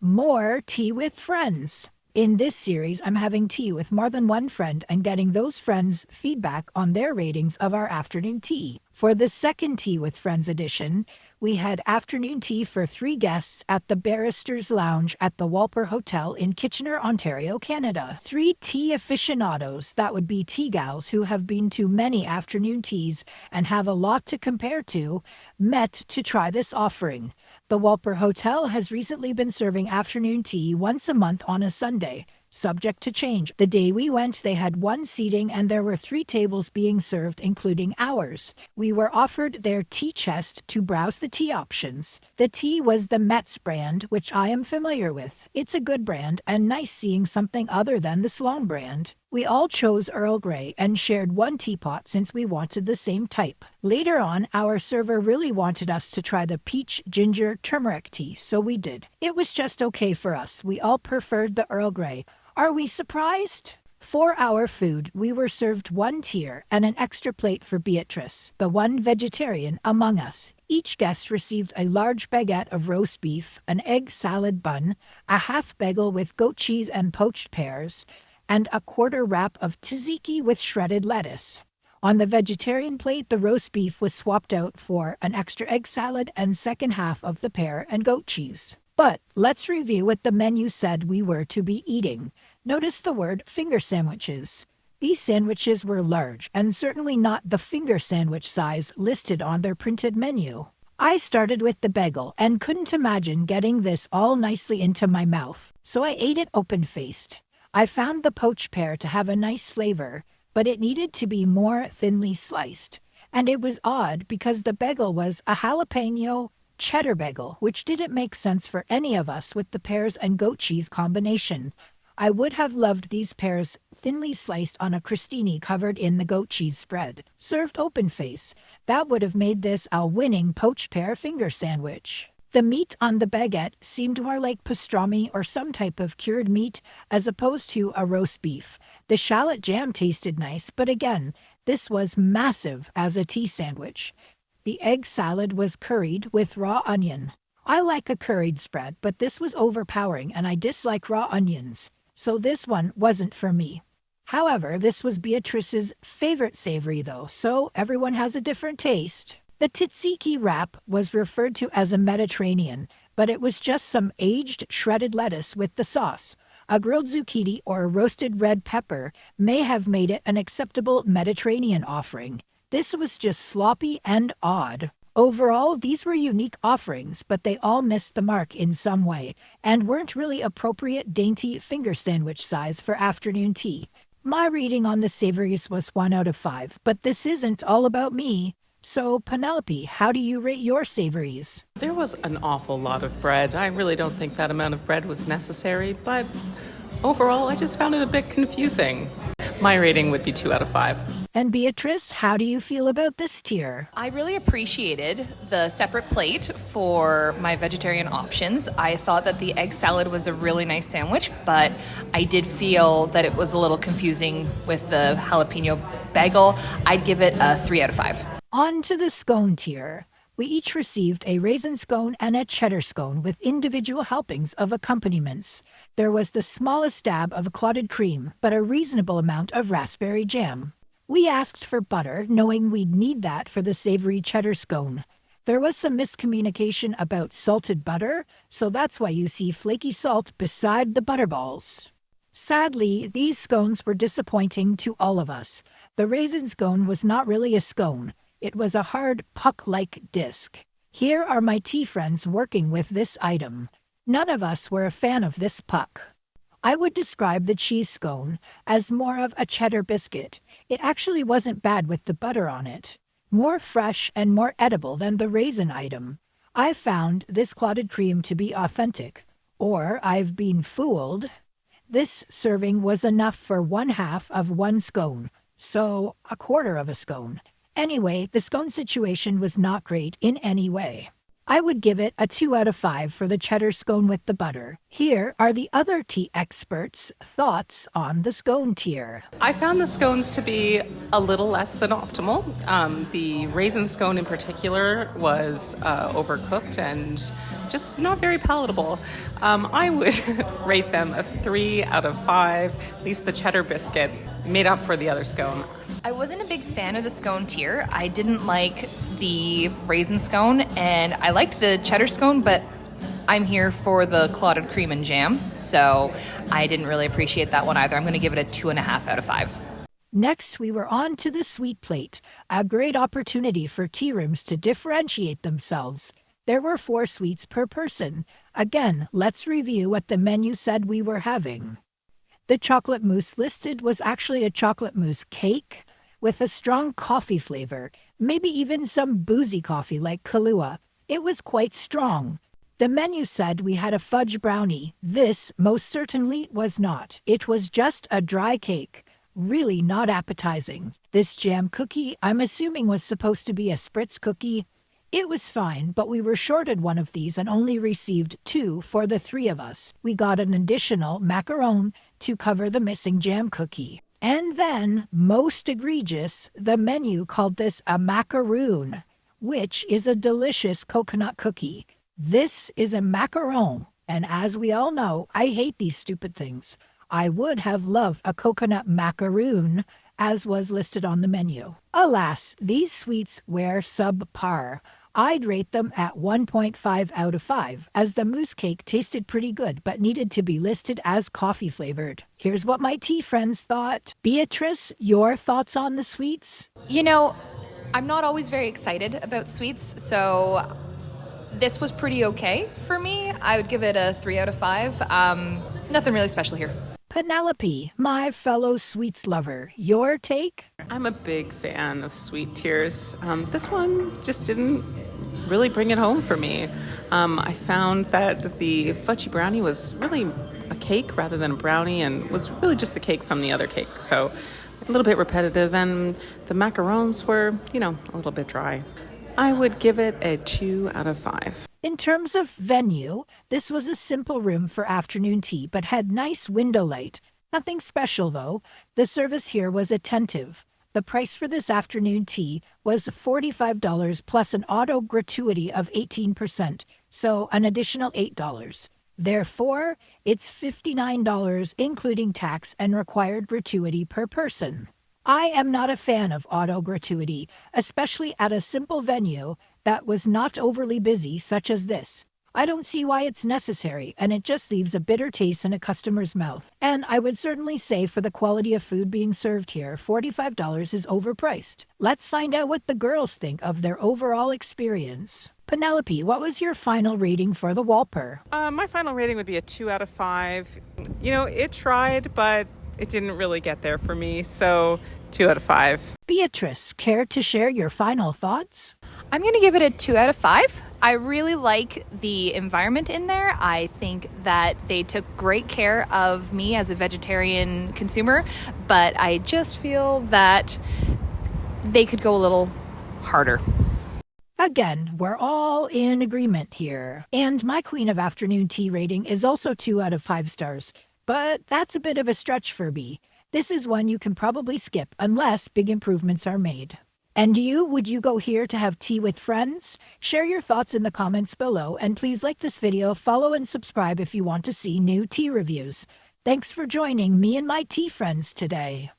More tea with friends. In this series, I'm having tea with more than one friend and getting those friends' feedback on their ratings of our afternoon tea. For the second Tea with Friends edition, we had afternoon tea for 3 guests at the Barister's Lounge at the Walper Hotel in Kitchener, Ontario, Canada. 3 tea aficionados, that would be tea gals who have been to many afternoon teas and have a lot to compare to, met to try this offering. The Walper Hotel has recently been serving afternoon tea once a month on a Sunday, subject to change. The day we went, they had 1 seating and there were 3 tables being served, including ours. We were offered their tea chest to browse the tea options. The tea was the Metz brand, which I am familiar with. It's a good brand and nice seeing something other than the Sloan brand. We all chose Earl Grey and shared 1 teapot since we wanted the same type. Later on, our server really wanted us to try the peach ginger turmeric tea, so we did. It was just okay for us. We all preferred the Earl Grey. Are we surprised? For our food, we were served 1 tier and an extra plate for Beatrice, the one vegetarian among us. Each guest received a large baguette of roast beef, an egg salad bun, a half bagel with goat cheese and poached pears, and a quarter wrap of tzatziki with shredded lettuce. On the vegetarian plate, the roast beef was swapped out for an extra egg salad and second half of the pear and goat cheese. But let's review what the menu said we were to be eating. Notice the word finger sandwiches. These sandwiches were large and certainly not the finger sandwich size listed on their printed menu. I started with the bagel and couldn't imagine getting this all nicely into my mouth, so I ate it open-faced. I found the poached pear to have a nice flavor, but it needed to be more thinly sliced. And it was odd because the bagel was a jalapeno cheddar bagel, which didn't make sense for any of us with the pears and goat cheese combination. I would have loved these pears thinly sliced on a crostini covered in the goat cheese spread, served open-face. That would have made this a winning poached pear finger sandwich. The meat on the baguette seemed more like pastrami or some type of cured meat as opposed to a roast beef. The shallot jam tasted nice, but again, this was massive as a tea sandwich. The egg salad was curried with raw onion. I like a curried spread, but this was overpowering and I dislike raw onions, so this one wasn't for me. However, this was Beatrice's favorite savory though, so everyone has a different taste. The tzatziki wrap was referred to as a Mediterranean, but it was just some aged shredded lettuce with the sauce. A grilled zucchini or a roasted red pepper may have made it an acceptable Mediterranean offering. This was just sloppy and odd. Overall, these were unique offerings, but they all missed the mark in some way and weren't really appropriate dainty finger sandwich size for afternoon tea. My rating on the savories was 1 out of 5, but this isn't all about me. So, Penelope, how do you rate your savories? There was an awful lot of bread. I really don't think that amount of bread was necessary, but overall, I just found it a bit confusing. My rating would be 2 out of 5. And Beatrice, how do you feel about this tier? I really appreciated the separate plate for my vegetarian options. I thought that the egg salad was a really nice sandwich, but I did feel that it was a little confusing with the jalapeno bagel. I'd give it a 3 out of 5. On to the scone tier. We each received a raisin scone and a cheddar scone with individual helpings of accompaniments. There was the smallest dab of clotted cream, but a reasonable amount of raspberry jam. We asked for butter, knowing we'd need that for the savory cheddar scone. There was some miscommunication about salted butter, so that's why you see flaky salt beside the butterballs. Sadly, these scones were disappointing to all of us. The raisin scone was not really a scone. It was a hard, puck-like disc. Here are my tea friends working with this item. None of us were a fan of this puck. I would describe the cheese scone as more of a cheddar biscuit. It actually wasn't bad with the butter on it. More fresh and more edible than the raisin item. I found this clotted cream to be authentic. Or I've been fooled. This serving was enough for 1/2 of 1 scone, so a quarter of a scone. Anyway, the scone situation was not great in any way. I would give it a 2 out of 5 for the cheddar scone with the butter. Here are the other tea experts' thoughts on the scone tier. I found the scones to be a little less than optimal. The raisin scone in particular was overcooked and just not very palatable. I would rate them a 3 out of 5. At least the cheddar biscuit made up for the other scone. I wasn't a big fan of the scone tier. I didn't like the raisin scone, and I liked the cheddar scone, but I'm here for the clotted cream and jam, so I didn't really appreciate that one either. I'm going to give it a 2.5 out of 5. Next, we were on to the sweet plate, a great opportunity for tea rooms to differentiate themselves. There were 4 sweets per person. Again, let's review what the menu said we were having. The chocolate mousse listed was actually a chocolate mousse cake with a strong coffee flavor, maybe even some boozy coffee like Kahlua. It was quite strong. The menu said we had a fudge brownie. This most certainly was not. It was just a dry cake, really not appetizing. This jam cookie, I'm assuming was supposed to be a spritz cookie. It was fine, but we were shorted one of these and only received 2 for the 3 of us. We got an additional macaron to cover the missing jam cookie. And then, most egregious, the menu called this a macaroon, which is a delicious coconut cookie. This is a macaron, and as we all know, I hate these stupid things. I would have loved a coconut macaroon, as was listed on the menu. Alas, these sweets were subpar. I'd rate them at 1.5 out of 5, as the mousse cake tasted pretty good but needed to be listed as coffee flavored. Here's what my tea friends thought. Beatrice, your thoughts on the sweets? You know, I'm not always very excited about sweets, so this was pretty okay for me. I would give it a 3 out of 5. Nothing really special here. Penelope, my fellow sweets lover, your take? I'm a big fan of sweet tiers. This one just didn't really bring it home for me. I found that the fudgy brownie was really a cake rather than a brownie and was really just the cake from the other cake. So a little bit repetitive, and the macarons were, a little bit dry. I would give it a 2 out of 5. In terms of venue, this was a simple room for afternoon tea, but had nice window light. Nothing special, though. The service here was attentive. The price for this afternoon tea was $45 plus an auto gratuity of 18%, so an additional $8. Therefore, it's $59, including tax and required gratuity per person. I am not a fan of auto gratuity, especially at a simple venue that was not overly busy such as this. I don't see why it's necessary, and it just leaves a bitter taste in a customer's mouth. And I would certainly say for the quality of food being served here, $45 is overpriced. Let's find out what the girls think of their overall experience. Penelope, what was your final rating for the Walper? My final rating would be a 2 out of 5. It tried, but it didn't really get there for me, so 2 out of 5. Beatrice, care to share your final thoughts? I'm going to give it a 2 out of 5. I really like the environment in there. I think that they took great care of me as a vegetarian consumer, but I just feel that they could go a little harder. Again, we're all in agreement here. And my Queen of Afternoon Tea rating is also 2 out of 5 stars. But that's a bit of a stretch for me. This is one you can probably skip unless big improvements are made. And you, would you go here to have tea with friends? Share your thoughts in the comments below, and please like this video, follow and subscribe if you want to see new tea reviews. Thanks for joining me and my tea friends today.